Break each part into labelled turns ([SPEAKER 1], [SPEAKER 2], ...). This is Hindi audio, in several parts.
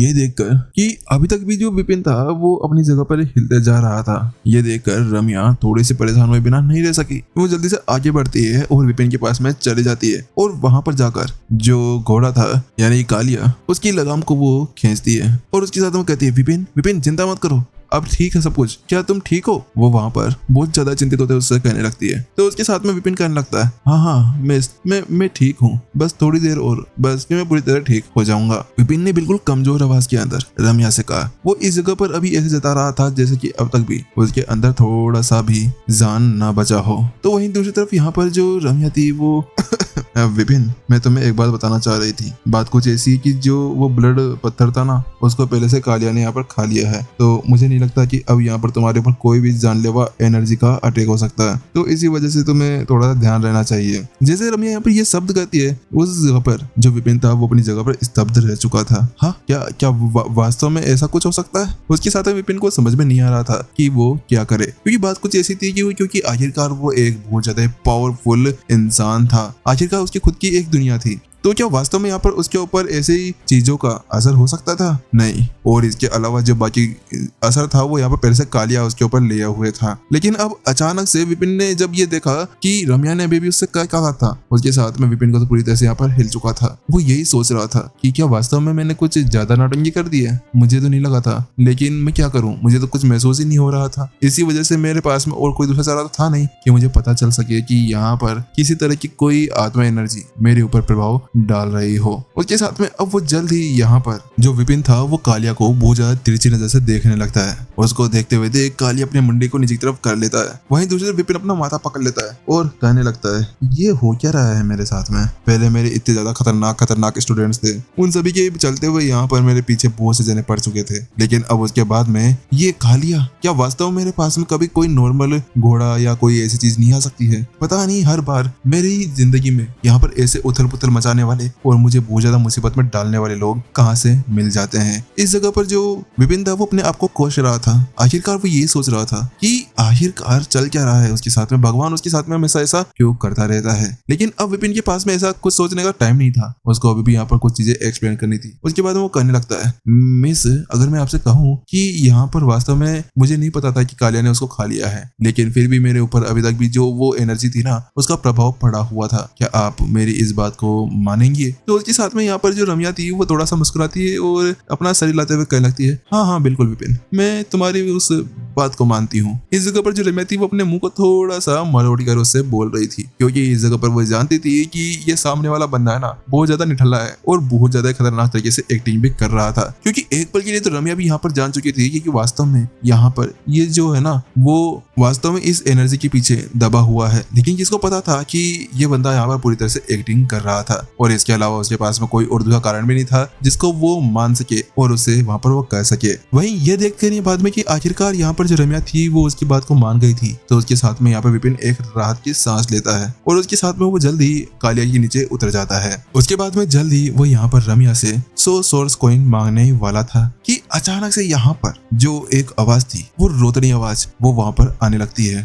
[SPEAKER 1] ये देखकर कि अभी तक भी जो विपिन था वो अपनी जगह पर हिलते जा रहा था, ये देखकर रम्या थोड़ी सी परेशान हुए बिना नहीं रह सकी। वो जल्दी से आगे बढ़ती है और विपिन के पास में चली जाती है और वहां पर जाकर जो घोड़ा था यानी कालिया उसकी लगाम को वो खींचती है और उसके साथ वो कहती है, विपिन विपिन चिंता मत करो, अब ठीक है सब कुछ, क्या तुम ठीक हो? वो वहां पर बहुत ज्यादा चिंतित होते उससे कहने लगती है। तो उसके साथ में विपिन कहने लगता है, हाँ हाँ मैं ठीक हूँ, बस थोड़ी देर और, बस फिर मैं पूरी तरह ठीक हो जाऊंगा। विपिन ने बिल्कुल कमजोर आवाज के अंदर रम्या से कहा। वो इस जगह पर अभी ऐसे जता रहा था जैसे कि अब तक भी उसके अंदर थोड़ा सा भी जान ना बचा हो। तो वहीं दूसरी तरफ यहाँ पर जो रम्या थी वो विपिन, मैं तुम्हें एक बात बताना चाह रही थी। बात कुछ ऐसी कि जो वो ब्लड पत्थर था ना, उसको पहले से कालिया ने यहाँ पर खा लिया है, तो मुझे नहीं लगता कि अब यहाँ पर तुम्हारे ऊपर कोई भी जानलेवा एनर्जी का अटैक हो सकता है, तो इसी वजह से तुम्हें थोड़ा सा ध्यान रहना चाहिए। जैसे रम्या यहाँ पर ये शब्द कहती है, उस जगह पर जो विपिन था वो अपनी जगह पर स्तब्ध रह चुका था। हाँ, क्या वास्तव में ऐसा कुछ हो सकता है? उसके साथ विपिन को समझ में नहीं आ रहा था कि वो क्या करे, क्योंकि बात कुछ ऐसी थी कि क्योंकि आखिरकार वो एक बहुत ज्यादा पावरफुल इंसान था, आखिरकार उसकी खुद की एक दुनिया थी। तो क्या वास्तव में यहाँ पर उसके ऊपर ऐसे ही चीजों का असर हो सकता था? नहीं। और इसके अलावा जो बाकी असर था वो यहाँ पर पहले से कालिया उसके ऊपर लिया हुए था। लेकिन अब अचानक से विपिन ने जब ये देखा कि रम्या ने अभी भी उससे क्या कहा था, उसके साथ में विपिन को तो पूरी तरह से यहाँ पर हिल चुका था। वो यही सोच रहा था कि क्या वास्तव में मैंने कुछ ज्यादा नाटंकी कर दी है? मुझे तो नहीं लगा था, लेकिन मैं क्या करूँ, मुझे तो कुछ महसूस ही नहीं हो रहा था। इसी वजह से मेरे पास में और कोई दूसरा चारा था नहीं कि मुझे पता चल सके कि यहाँ पर किसी तरह की कोई आत्मा एनर्जी मेरे ऊपर प्रभाव डाल रही हो। उसके साथ में अब वो जल्द ही यहाँ पर जो विपिन था वो कालिया को बहुत ज्यादा तिरछी नजर से देखने लगता है। उसको देखते हुए देख कालिया अपने मुंडी को नीचे की तरफ कर लेता है। वहीं दूसरी तरफ विपिन अपना माथा पकड़ लेता है और कहने लगता है, ये हो क्या रहा है मेरे साथ में? पहले मेरे इतने ज्यादा खतरनाक स्टूडेंट्स थे, उन सभी के चलते हुए यहाँ पर मेरे पीछे बहुत से जने पड़ चुके थे, लेकिन अब उसके बाद में ये कालिया, क्या वास्तव में मेरे पास में कभी कोई नॉर्मल घोड़ा या कोई ऐसी चीज नहीं आ सकती है? पता नहीं हर बार मेरी जिंदगी में यहाँ पर ऐसे उथल पुथल मचाने वाले और मुझे बहुत ज्यादा मुसीबत में डालने वाले लोग कहां से मिल जाते हैं। इस जगह पर जो विपिन था वो अपने आप को कोस रहा था। आखिरकार वो ये सोच रहा था कि आखिरकार चल क्या रहा है उसके साथ में, भगवान उसके साथ में हमेशा ऐसा क्यों करता रहता है। लेकिन अब विपिन के पास में ऐसा कुछ सोचने का टाइम नहीं था, उसको अभी भी यहाँ पर कुछ चीजें एक्सप्लेन करनी थी। उसके बाद वो कहने लगता है, मिस, अगर मैं आपसे कहूँ कि यहाँ पर वास्तव में मुझे नहीं पता था कि कालिया ने उसको खा लिया है, लेकिन फिर भी मेरे ऊपर अभी तक भी जो वो एनर्जी थी ना उसका प्रभाव पड़ा हुआ था, क्या आप मेरी इस बात को मानेंगे? तो उसके साथ में यहाँ पर जो रम्या थी वो थोड़ा सा मुस्कुराती है और अपना सर हिलाते हुए कहने लगती है, हाँ बिल्कुल विपिन, मैं तुम्हारी उस बात को मानती हूँ। इस जगह पर जो रम्या थी वो अपने मुंह को थोड़ा सा मरोड़ कर उससे बोल रही थी, क्योंकि इस जगह पर वो जानती थी कि ये सामने वाला बंदा है ना बहुत ज्यादा निठल्ला है और बहुत ज्यादा खतरनाक तरीके से एक्टिंग भी कर रहा था। क्योंकि एक पल के लिए तो रम्या भी यहाँ पर जान चुकी थी कि वास्तव में यहाँ पर ये जो है ना वो वास्तव में इस एनर्जी के पीछे दबा हुआ है, लेकिन जिसको पता था कि ये बंदा यहाँ पर पूरी तरह से एक्टिंग कर रहा था और इसके अलावा उसके पास में कोई और दूसरा कारण भी नहीं था जिसको वो मान सके और उसे वहां पर वो कह सके। वहीं ये देखकर बाद में कि आखिरकार यहाँ पर जो रम्या थी वो उसकी बात को मान गई थी, तो उसके साथ में यहाँ पर विपिन एक राहत की सांस लेता है और उसके साथ में वो जल्द ही कालिया के नीचे उतर जाता है। उसके बाद में जल्द ही वो यहाँ पर रम्या से 100 सोर्स कॉइन मांगने वाला था कि अचानक से यहाँ पर जो एक आवाज थी वो रोतनी आवाज वो वहां पर आने लगती है।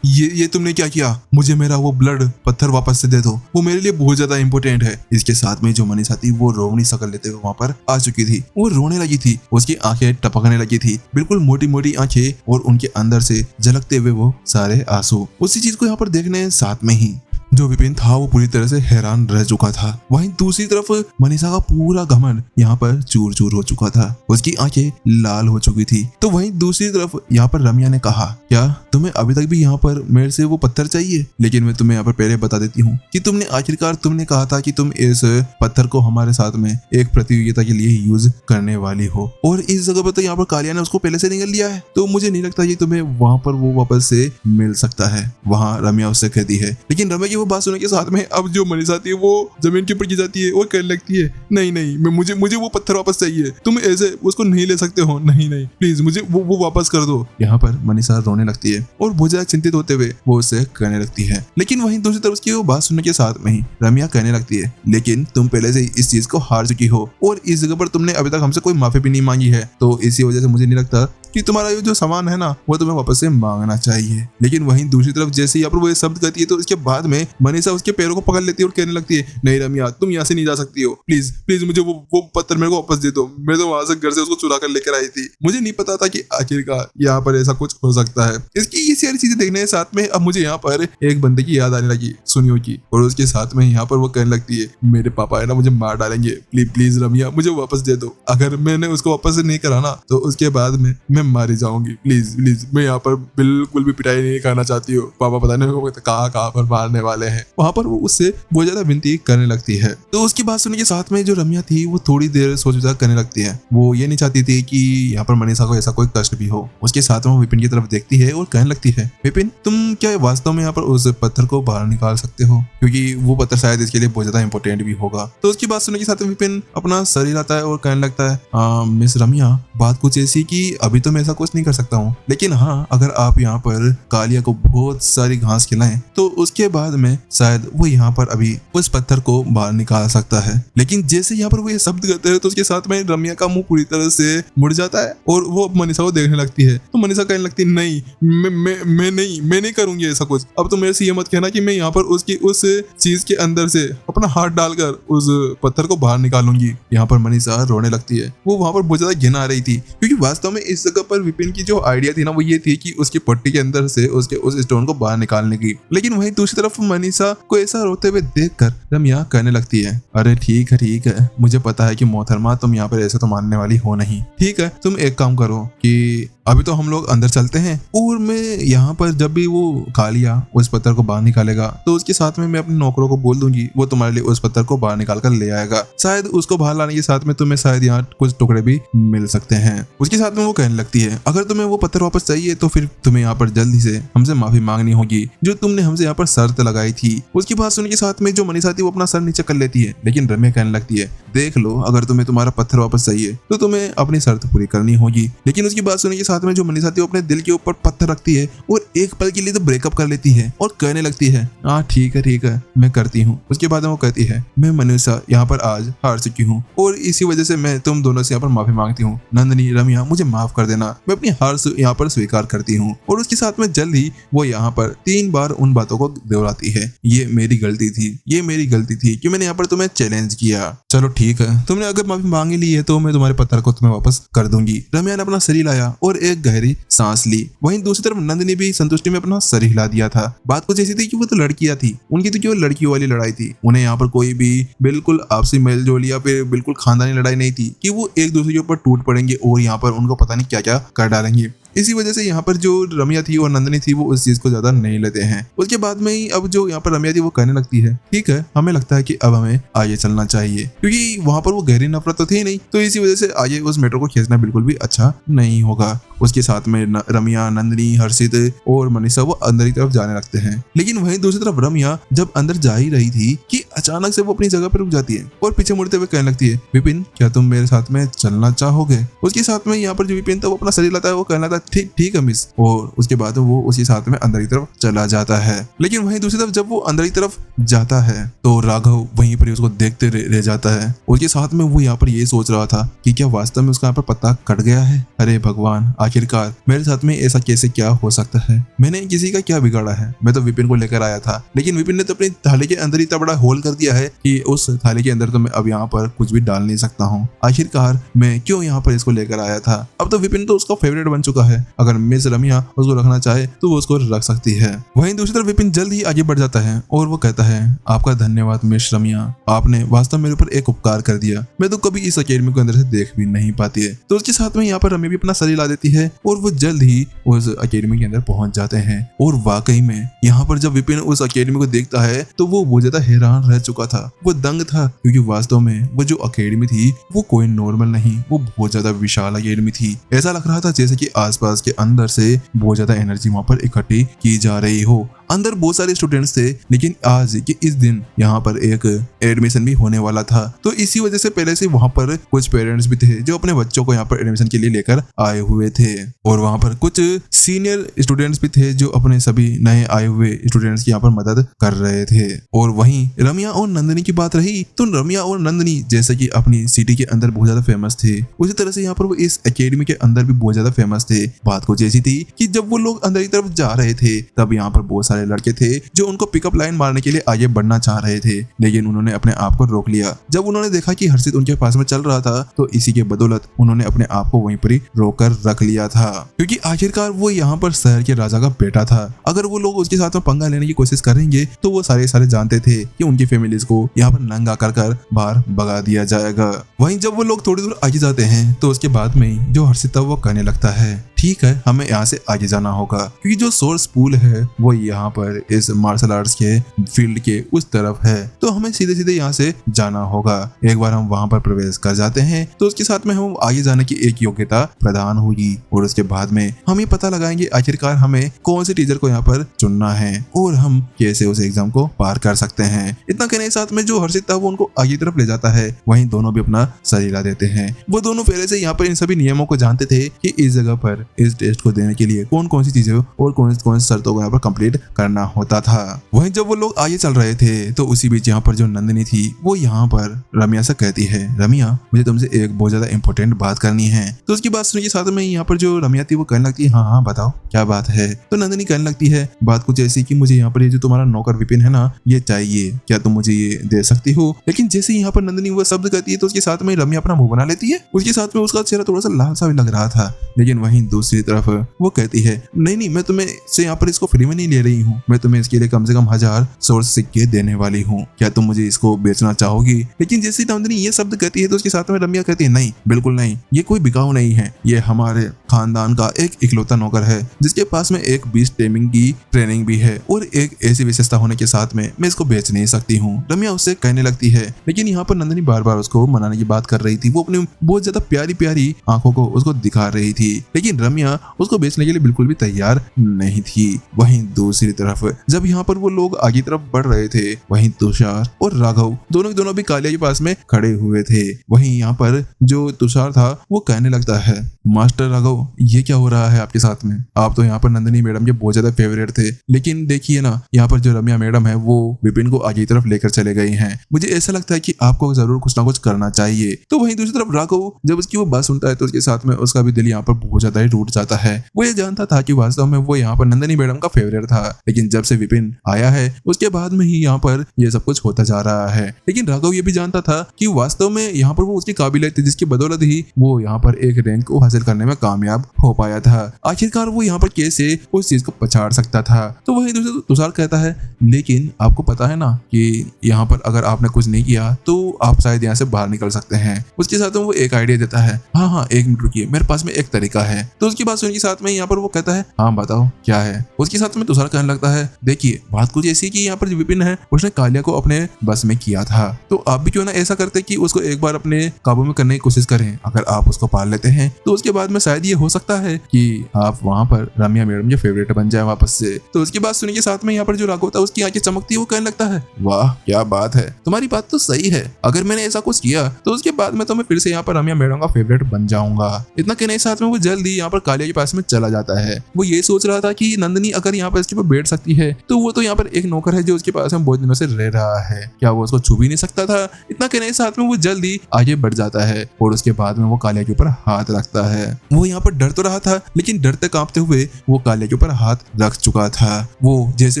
[SPEAKER 1] ये तुमने क्या किया? मुझे मेरा वो ब्लड पत्थर वापस से दे दो, वो मेरे लिए बहुत ज्यादा इंपॉर्टेंट है। इसके साथ में जो मनीषा थी वो रोवनी शकल लेते हुए वहां पर आ चुकी थी। वो रोने लगी थी, उसकी आंखें टपकने लगी थी, बिल्कुल मोटी मोटी आंखें और उनके अंदर से झलकते हुए वो सारे आंसू। उसी चीज को यहाँ पर देखने साथ में ही जो विपिन था वो पूरी तरह से हैरान रह चुका था। वहीं दूसरी तरफ मनीषा का पूरा घमंड यहाँ पर चूर चूर हो चुका था, उसकी आंखें लाल हो चुकी थी। तो वहीं दूसरी तरफ यहाँ पर रम्या ने कहा, क्या तुम्हें अभी तक भी यहाँ पर मेरे से वो पत्थर चाहिए? लेकिन मैं तुम्हें यहाँ पर पहले बता देती हूँ कि आखिरकार तुमने कहा था कि तुम इस पत्थर को हमारे साथ में एक प्रतियोगिता के लिए यूज करने वाली हो, और इस जगह पर तो यहाँ पर कालिया ने उसको पहले से निकल लिया है, तो मुझे नहीं लगता कि तुम्हें वहां पर वो वापस से मिल सकता है। वहां रम्या उससे कहती है, लेकिन रम्या की वो बात सुनने के साथ में अब जो मनीषा थी वो जमीन के ऊपर गिर जाती है और कहने लगती है, नहीं मुझे वो पत्थर वापस चाहिए, तुम ऐसे उसको नहीं ले सकते हो, नहीं प्लीज मुझे वो वापस कर दो। यहाँ पर मनीषा रोने लगती है और बहुत ज्यादा चिंतित होते हुए वो उससे कहने लगती है। लेकिन वहीं दूसरी तरफ उसकी वो बात सुनने के साथ में ही रम्या कहने लगती है, लेकिन तुम पहले से इस चीज को हार चुकी हो और इस जगह पर तुमने अभी तक हमसे कोई माफी भी नहीं मांगी है, तो इसी वजह से मुझे नहीं लगता कि तुम्हारा ये जो सामान है ना वो तुम्हें वापस से मांगना चाहिए। लेकिन वहीं दूसरी तरफ जैसे ही यहाँ पर वो ये शब्द कहती है तो इसके बाद में मनीषा उसके पैरों को पकड़ लेती है और कहने लगती है, नहीं रम्या, तुम यहाँ से नहीं जा सकती हो, प्लीज प्लीज मुझे वो पत्थर मेरे को वापस दे दो। मैं तो वहां से घर से उसको चुरा कर लेकर आई थी, मुझे नहीं पता था कि आखिरकार यहाँ पर ऐसा कुछ हो सकता है। इसकी ये सारी चीजें देखने के साथ में अब मुझे यहाँ पर एक बंदे की याद आने लगी, सुनियो की, और उसके साथ में यहाँ पर वो कहने लगती है, मेरे पापा है ना मुझे मार डालेंगे, प्लीज प्लीज रम्या मुझे वापस दे दो, अगर मैंने उसको वापस नहीं कराना तो उसके बाद में मैं मारी जाऊंगी, प्लीज प्लीज मैं यहाँ पर बिल्कुल भी पिटाई नहीं खाना चाहती हूँ, पापा पता नहीं कहाँ पर मारने वाले हैं। वहां पर वो उससे बहुत ज्यादा विनती करने लगती है। तो उसकी बात सुनने के साथ में जो रम्या थी वो थोड़ी देर सोच विचार करने लगती है। वो ये नहीं चाहती थी कि यहाँ पर मनीषा को ऐसा कोई कष्ट भी हो। उसके साथ में वो विपिन की तरफ देखती है और कहने लगती है, विपिन तुम क्या वास्तव में यहाँ पर उस पत्थर को बाहर निकाल सकते हो, क्योंकि वो पत्थर शायद इसके लिए बहुत ज्यादा इंपॉर्टेंट भी होगा। तो उसकी बात सुनने के साथ में विपिन अपना सर हिलाता है और कहने लगता है, मिस रम्या बात कुछ ऐसी कि अभी तो मैं ऐसा कुछ नहीं कर सकता हूँ, लेकिन हाँ अगर आप यहाँ पर कालिया को बहुत सारी घास खिलाएं तो उसके बाद में शायद वो यहाँ पर अभी उस पत्थर को बाहर निकाल सकता है। लेकिन जैसे यहाँ पर वो ये शब्द कहते हैं तो उसके साथ में रम्या का मुंह पूरी तरह से मुड़ जाता है और वो मनीषा को देखने लगती है। तो मनीषा कहने लगती है, नहीं मैं नहीं करूंगी ऐसा कुछ। अब तो मेरे से ये मत कहना कि मैं यहाँ पर उसकी उस चीज के अंदर से अपना हाथ डालकर उस पत्थर को बाहर निकालूंगी। यहाँ पर मनीषा रोने लगती है। वो वहां पर बहुत ज्यादा घिन आ रही थी, क्योंकि वास्तव में इस जगह पर विपिन की जो आइडिया थी ना वो ये थी कि उसकी पट्टी के अंदर से उसके उस स्टोन को बाहर निकालने की। लेकिन वहीं दूसरी तरफ मनीषा को ऐसा रोते हुए देखकर रम्या कहने लगती है, अरे ठीक है, मुझे पता है कि मोहतरमा तुम यहाँ पर ऐसा तो मानने वाली हो नहीं। ठीक है, तुम एक काम करो कि अभी तो हम लोग अंदर चलते हैं और मैं यहाँ पर जब भी वो कालिया उस पत्थर को बाहर निकालेगा तो उसके साथ में मैं अपने नौकरों को बोल दूंगी, वो तुम्हारे लिए उस पत्थर को बाहर निकाल कर ले आएगा। शायद उसको बाहर लाने के साथ में तुम्हें शायद यहाँ कुछ टुकड़े भी मिल सकते हैं। उसके साथ में वो कहने लगती है, अगर तुम्हें वो पत्थर वापस चाहिए तो फिर तुम्हें यहाँ पर जल्दी से हमसे माफी मांगनी होगी जो तुमने हमसे यहाँ पर शर्त लगाई थी। उसकी बात सुनने के साथ में जो मनीषा थी वो अपना सर नीचे कर लेती है। लेकिन रम्या कहने लगती है, देख लो अगर तुम्हें तुम्हारा पत्थर वापस चाहिए तो तुम्हें अपनी शर्त पूरी करनी होगी। लेकिन उसकी बात सुनने के साथ में जो मनीषा थी वो अपने दिल के ऊपर पत्थर रखती है और एक पल के लिए तो ब्रेकअप कर लेती है और कहने लगती है, हाँ ठीक है मैं करती हूँ। उसके बाद वो कहती है, मैं मनीषा यहाँ पर आज हार चुकी हूँ और इसी वजह से मैं तुम दोनों से यहाँ पर माफी मांगती हूँ। नंदिनी रम्या मुझे माफ कर देना, मैं अपनी हार यहाँ पर स्वीकार करती हूँ। और उसके साथ में जल्द ही वो यहाँ पर 3 बार उन बातों को दोहराती है, ये मेरी गलती थी कि मैंने यहाँ पर तुम्हें चैलेंज किया। चलो ठीक है, तुमने अगर माफी मांगी ली है तो मैं तुम्हारे पत्थर को तुम्हें वापस कर दूंगी। रम्या ने अपना शरीर लाया और एक गहरी सांस ली। वहीं दूसरी तरफ नंदिनी भी संतुष्टि में अपना सर हिला दिया था। बात कुछ ऐसी थी कि वो तो लड़कियां थी, उनकी तो केवल लड़कियों वाली लड़ाई थी। उन्हें यहाँ पर कोई भी बिल्कुल आपसी मेलजोल या फिर बिल्कुल खानदानी लड़ाई नहीं थी कि वो एक दूसरे के ऊपर टूट पड़ेंगे और यहाँ पर उनको पता नहीं क्या क्या कर डालेंगे। इसी वजह से यहाँ पर जो रम्या थी और नंदिनी थी वो उस चीज को ज्यादा नहीं लेते हैं। उसके बाद में ही अब जो यहाँ पर रम्या थी वो कहने लगती है, ठीक है हमें लगता है कि अब हमें आगे चलना चाहिए, क्योंकि वहां पर वो गहरी नफरत तो थी नहीं, तो इसी वजह से आगे उस मैटर को खींचना बिल्कुल भी अच्छा नहीं होगा। उसके साथ में रम्या, नंदिनी, हर्षित और मनीषा वो अंदर की तरफ जाने लगते हैं। लेकिन वहीं दूसरी तरफ रम्या जब अंदर जा ही रही थी कि अचानक से वो अपनी जगह पर रुक जाती है और पीछे मुड़ते हुए कहने लगती है, विपिन क्या तुम मेरे साथ में चलना चाहोगे? उसके साथ में यहाँ पर जो विपिन था वो अपना शरीर लाता है, वो कहना था ठीक है मिस, और उसके बाद वो उसी साथ में अंदर की तरफ चला जाता है। लेकिन वहीं दूसरी तरफ जब वो अंदर की तरफ जाता है तो राघव वहीं पर उसको देखते रह जाता है। उसके साथ में वो यहाँ पर ये सोच रहा था कि क्या वास्तव में उसका यहाँ पर पत्ता कट गया है। अरे भगवान, आखिरकार मेरे साथ में ऐसा कैसे क्या हो सकता है? मैंने किसी का क्या बिगाड़ा है? मैं तो विपिन को लेकर आया था, लेकिन विपिन ने तो अपनी थाली के अंदर इतना बड़ा होल कर दिया है कि उस थाली के अंदर तो मैं अब यहाँ पर कुछ भी डाल नहीं सकता हूँ। आखिरकार मैं क्यों यहाँ पर इसको लेकर आया था? अब तो विपिन तो उसका फेवरेट बन चुका है, अगर मिस रम्या उसको रखना चाहे तो वो उसको रख सकती है। वहीं दूसरी तरफ विपिन जल्द ही आगे बढ़ जाता है और वो कहता है, आपका धन्यवाद मिस रम्या, आपने वास्तव मेरे ऊपर एक उपकार कर दिया, मैं तो कभी इस अकेडमी को अंदर से देख भी नहीं पाती है। तो उसके साथ में यहाँ पर रम्या भी अपना शरीर ला देती है और वो जल्द ही उस अकेडमी के अंदर पहुंच जाते हैं। और वाकई में यहाँ पर जब विपिन उस अकेडमी को देखता है तो वो बहुत ज्यादा हैरान रह चुका था, वो दंग था, क्योंकि वास्तव में वो जो अकेडमी थी वो कोई नॉर्मल नहीं, वो बहुत ज्यादा विशाल अकेडमी थी। ऐसा लग रहा था जैसे कि आज आसपास के अंदर से बहुत ज्यादा एनर्जी वहाँ पर इकट्ठी की जा रही हो। अंदर बहुत सारे स्टूडेंट्स थे, लेकिन आज के इस दिन यहाँ पर एक एडमिशन भी होने वाला था। तो इसी वजह से पहले से वहाँ पर कुछ पेरेंट्स भी थे जो अपने बच्चों को यहाँ पर एडमिशन के लिए लेकर आए हुए थे, और वहाँ पर कुछ सीनियर स्टूडेंट्स भी थे जो अपने सभी नए आए हुए स्टूडेंट्स की यहाँ पर मदद कर रहे थे। और वहीं रम्या और नंदनी की बात रही तो रम्या और नंदनी जैसे कि अपनी सिटी के अंदर बहुत ज्यादा फेमस थे, उसी तरह से यहाँ पर वो इस एकेडमी के अंदर भी बहुत ज्यादा फेमस थे। बात कुछ ऐसी थी कि जब वो लोग अंदर की तरफ जा रहे थे तब यहाँ पर बहुत सारे लड़के थे जो उनको पिकअप लाइन मारने के लिए आगे बढ़ना चाह रहे थे, लेकिन उन्होंने अपने आप को रोक लिया। जब उन्होंने देखा कि हर्षित उनके पास में चल रहा था तो इसी के बदौलत उन्होंने अपने आप को वहीं पर ही रोक कर रख लिया था, क्योंकि आखिरकार वो यहाँ पर शहर के राजा का बेटा था। अगर वो लोग उसके साथ में पंगा लेने की कोशिश करेंगे तो वो सारे जानते थे कि उनकी फैमिलीज को यहाँ पर नंगा कर बाहर भगा दिया जाएगा। वहीं जब वो लोग थोड़ी दूर आगे जाते हैं तो उसके बाद में जो हर्षित वो कहने लगता है, ठीक है हमें यहाँ से आगे जाना होगा, क्योंकि जो सोर्स पूल है वो यहाँ पर इस मार्शल आर्ट्स के फील्ड के उस तरफ है, तो हमें सीधे यहाँ से जाना होगा। एक बार हम वहाँ पर प्रवेश कर जाते हैं तो उसके साथ में हम आगे जाने की एक योग्यता प्रदान होगी, और उसके बाद में हम ये पता लगाएंगे आखिरकार हमें कौन से टीचर को यहाँ पर चुनना है और हम कैसे उस एग्जाम को पार कर सकते हैं। इतना कहने के साथ में जो हर्षित था वो उनको आगे तरफ ले जाता है, वहीं दोनों भी अपना सरीला देते हैं। वो दोनों पहले से यहाँ पर इन सभी नियमों को जानते थे कि इस जगह पर इस टेस्ट को देने के लिए कौन कौन सी चीजें और कौन सी शर्तों को यहाँ पर कंप्लीट करना होता था। वहीं जब वो लोग आगे चल रहे थे तो उसी बीच यहाँ पर जो नंदिनी थी वो यहाँ पर रम्या से कहती है, रम्या मुझे तुमसे एक बहुत ज्यादा इंपॉर्टेंट बात करनी है। तो उसकी बात सुनने के साथ में यहाँ पर जो रम्या थी वो कहने लगती है, हाँ बताओ क्या बात है। तो नंदिनी कहने लगती है, बात कुछ ऐसी कि मुझे यहाँ पर ये जो तुम्हारा नौकर विपिन है ना ये चाहिए, क्या तुम मुझे ये दे सकती हो। लेकिन जैसे यहाँ पर नंदिनी वो शब्द कहती है तो उसके साथ में रम्या अपना मुंह बना लेती है। उसके साथ में उसका चेहरा थोड़ा सा लाल सा भी लग रहा था, लेकिन वहीं दूसरी तरफ वो कहती है, नहीं मैं तुम्हें से यहाँ पर इसको फ्री में नहीं ले रही हूँ, मैं तुम्हें इसके लिए कम से कम 1000 सोर्स सिक्के देने वाली हूँ, क्या तुम मुझे इसको बेचना चाहोगी। लेकिन जैसे नंदिनी ये शब्द कहती है तो उसके साथ में रम्या कहती है, नहीं बिल्कुल नहीं, ये कोई बिकाऊ नहीं है, ये हमारे खानदान का एक इकलौता नौकर है जिसके पास में एक बीस्ट टेमिंग की ट्रेनिंग भी है और एक ऐसी विशेषता होने के साथ में मैं इसको बेच नहीं सकती हूँ। रम्या उससे कहने लगती है, लेकिन यहाँ पर नंदिनी बार बार उसको मनाने की बात कर रही थी। वो अपनी बहुत ज्यादा प्यारी प्यारी आंखों को उसको दिखा रही थी, लेकिन रम्या उसको बेचने के लिए बिल्कुल भी तैयार नहीं थी। वहीं दूसरी तरफ जब यहाँ पर वो लोग आगे तरफ बढ़ रहे थे, वहीं तुषार और राघव दोनों भी कालिया के पास में खड़े हुए थे। वहीं यहाँ पर जो तुषार था वो कहने लगता है, मास्टर राघव ये क्या हो रहा है आपके साथ में, आप तो यहाँ पर नंदिनी मैडम के बहुत ज्यादा फेवरेट थे, लेकिन देखिए ना यहाँ पर जो रम्या मैडम है वो विपिन को आगे तरफ लेकर चले गई हैं। मुझे ऐसा लगता है कि आपको जरूर कुछ ना कुछ करना चाहिए। तो वहीं दूसरी तरफ राघव जब उसकी वो बात सुनता है तो उसके साथ में उसका भी दिल यहाँ पर बहुत ज्यादा ही टूट जाता है। वो ये जानता था कि वास्तव में वो यहाँ पर नंदिनी मैडम का फेवरेट था, लेकिन जब से विपिन आया है उसके बाद में ही यहाँ पर ये सब कुछ होता जा रहा है। लेकिन राघव ये भी जानता था कि वास्तव में यहाँ पर वो उसकी काबिलियत थी जिसकी बदौलत ही वो यहाँ पर एक रैंक को हासिल करने में कामयाब हो पाया था। आखिरकार वो यहाँ पर कैसे उस चीज को पछाड़ सकता था। तो वही दूसरे तुषार कहता है, लेकिन आपको पता है ना कि यहाँ पर अगर आपने कुछ नहीं किया तो आप शायद यहाँ से बाहर निकल सकते हैं। उसके साथ में वो एक आइडिया देता है, हाँ एक मिनट रुकिए मेरे पास में एक तरीका है। तो उसकी बात सुनने के साथ में यहाँ पर वो कहता है, हाँ बताओ क्या है। उसके साथ में तुषार कहने लगता है, देखिए बात कुछ ऐसी कि यहाँ पर जो विपिन है उसने कालिया को अपने बस में किया था, तो आप भी क्यों ना ऐसा करते कि उसको एक बार अपने काबू में करने की कोशिश करें। अगर आप उसको पाल लेते हैं तो उसके बाद में शायद ये हो सकता है कि आप वहाँ पर रम्या मैडम के फेवरेट बन जाए वापस से। तो उसकी बात सुनने के साथ में यहाँ पर जो राघव था उसकी आंखें चमकती है। वो कहने लगता है, वाह क्या बात है, तुम्हारी बात तो सही है, अगर मैंने ऐसा कुछ किया तो उसके बाद में तो मैं फिर से यहाँ पर रम्या मैडम का फेवरेट बन जाऊंगा। इतना कहने के साथ में वो जल्दी यहाँ पर कालिया के पास में चला जाता है। वो ये सोच रहा था कि नंदिनी अगर यहाँ पर इसके ऊपर बैठ सकती है तो वो तो यहाँ पर एक नौकर है जो उसके पास में बहुत दिनों से रह रहा है, क्या वो उसको छू भी नहीं सकता था। इतना कहने के साथ में वो जल्दी आगे बढ़ जाता है और उसके बाद में वो कालिया के ऊपर हाथ रखता है। वो यहाँ पर डर तो रहा था, लेकिन डरते कांपते हुए वो कालिया के ऊपर हाथ रख चुका था। वो जैसे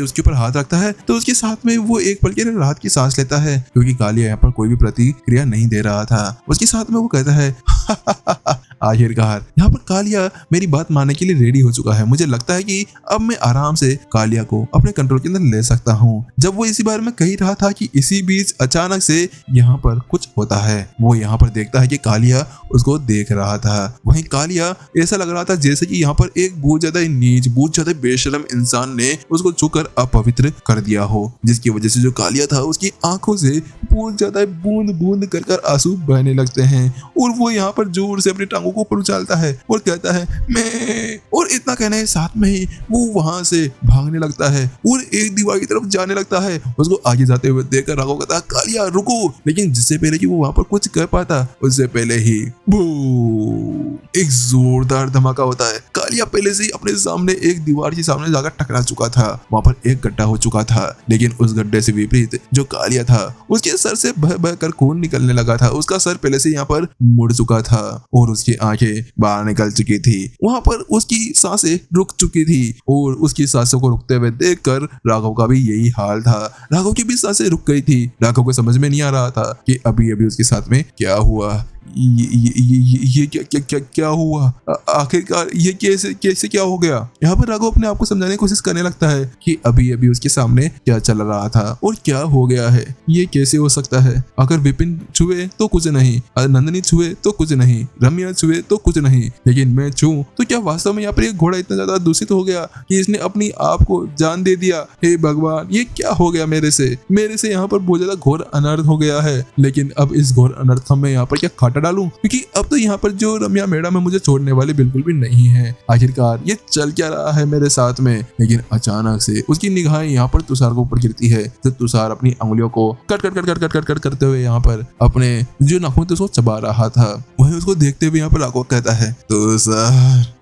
[SPEAKER 1] उसके ऊपर हाथ रखता है तो उसके साथ में वो एक पल के लिए राहत की सांस लेता है, क्योंकि कालिया यहाँ पर कोई भी प्रतिक्रिया नहीं दे रहा था। उसके साथ में वो कहता है, आखिरकार यहाँ पर कालिया मेरी बात मानने के लिए रेडी हो चुका है। मुझे लगता है कि अब मैं आराम से कालिया को अपने कंट्रोल के अंदर ले सकता हूँ। जब वो इसी बारे में कह रहा था कि इसी बीच अचानक से यहाँ पर कुछ होता है। वो यहाँ पर देखता है कि कालिया उसको देख रहा था। वहीं कालिया ऐसा लग रहा था जैसे कि यहाँ पर एक बहुत ज्यादा नीच, बहुत ज्यादा बेशरम इंसान ने उसको छूकर अपवित्र कर दिया हो, जिसकी वजह से जो कालिया था उसकी आंखों से बहुत ज्यादा बूंद बूंद कर आंसू बहने लगते हैं और वो यहाँ पर जोर से अपनी टांगों को ऊपर उछालता है और कहता है मैं, और इतना कहने के साथ में ही वो वहां से भागने लगता है और एक दीवार की तरफ जाने लगता है। उसको आगे जाते हुए देखकर राघव कहता है कालिया रुको, लेकिन जिससे पहले कि वो वहां पर कुछ कर पाता उससे पहले ही एक जोरदार धमाका होता है। कालिया पहले से ही अपने सामने एक दीवार के सामने जाकर टकरा चुका था, वहां पर एक गड्ढा हो चुका था, लेकिन उस गड्ढे से विपरीत जो कालिया था उसके सर से बह बह कर खून निकलने लगा था। उसका सर पहले से यहाँ पर मुड़ चुका था और उसकी आंखें बाहर निकल चुकी थी। वहां पर उसकी सांसें रुक चुकी थी और उसकी सांसों को रुकते हुए देखकर राघव का भी यही हाल था। राघव की भी सांसें रुक गई थी। राघव को समझ में नहीं आ रहा था कि अभी अभी उसके साथ में क्या हुआ। ये क्या हुआ आखिरकार, ये कैसे क्या हो गया। यहाँ पर राघव अपने आप को समझाने की कोशिश करने लगता है कि अभी अभी उसके सामने क्या चल रहा था और क्या हो गया है, ये कैसे हो सकता है। अगर विपिन छुए तो कुछ नहीं, नंदिनी छुए तो कुछ नहीं, रम्या छुए तो कुछ नहीं, लेकिन मैं छूं तो क्या वास्तव में यहाँ पर एक घोड़ा इतना ज्यादा दूषित हो गया कि इसने अपनी आप को जान दे दिया। हे भगवान, ये क्या हो गया मेरे से यहाँ पर बहुत ज्यादा घोर अनर्थ हो गया है। लेकिन अब इस घोर अनर्थ में यहाँ पर क्या खाटा डालूं, क्योंकि अब तो यहाँ पर जो रम्या मैडम है मुझे छोड़ने वाली बिल्कुल भी नहीं है। आखिरकार ये चल क्या रहा है मेरे साथ में। लेकिन अचानक से उसकी निगाहें यहाँ पर तुषार को ऊपर गिरती है। तो तुषार अपनी अंगुलियों को cut cut cut cut cut cut cut करते हुए यहाँ पर अपने जो नाखून थे उसको चबा रहा था। वही उसको देखते हुए यहाँ पर राघव कहता है तुषार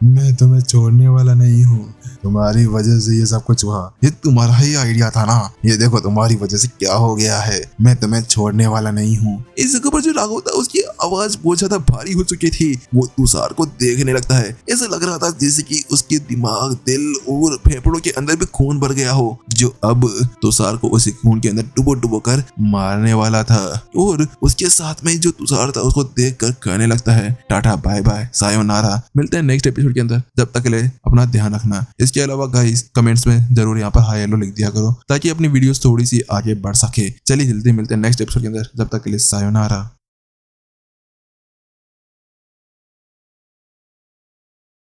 [SPEAKER 1] मैं तुम्हें छोड़ने वाला नहीं हूँ, तुम्हारी वजह से ये सब कुछ हुआ, ये तुम्हारा ही आइडिया था ना, ये देखो तुम्हारी वजह से क्या हो गया है, मैं तुम्हें छोड़ने वाला नहीं हूँ। इस जगह पर जो राघव था उसकी आवाज बहुत ज्यादा भारी हो चुकी थी। वो तुषार को देखने लगता है। ऐसा लग रहा था जैसे कि उसके दिमाग, दिल और फेफड़ों के अंदर भी खून भर गया हो, जो अब तुषार को उसी खून के अंदर डुबो डुबो कर मारने वाला था। और उसके साथ में जो तुषार था उसको देख कर कहने लगता है टाटा बाय बाय सायोनारा। मिलते हैं नेक्स्ट एपिसोड के अंदर, जब तक के लिए अपना ध्यान रखना। इसके अलावा गाइस कमेंट्स में जरूर यहाँ पर हाई हेलो लिख दिया करो ताकि अपनी वीडियोस थोड़ी सी आगे बढ़ सके। चलिए जल्दी मिलते हैं नेक्स्ट एपिसोड के अंदर, जब तक के लिए सायोनारा।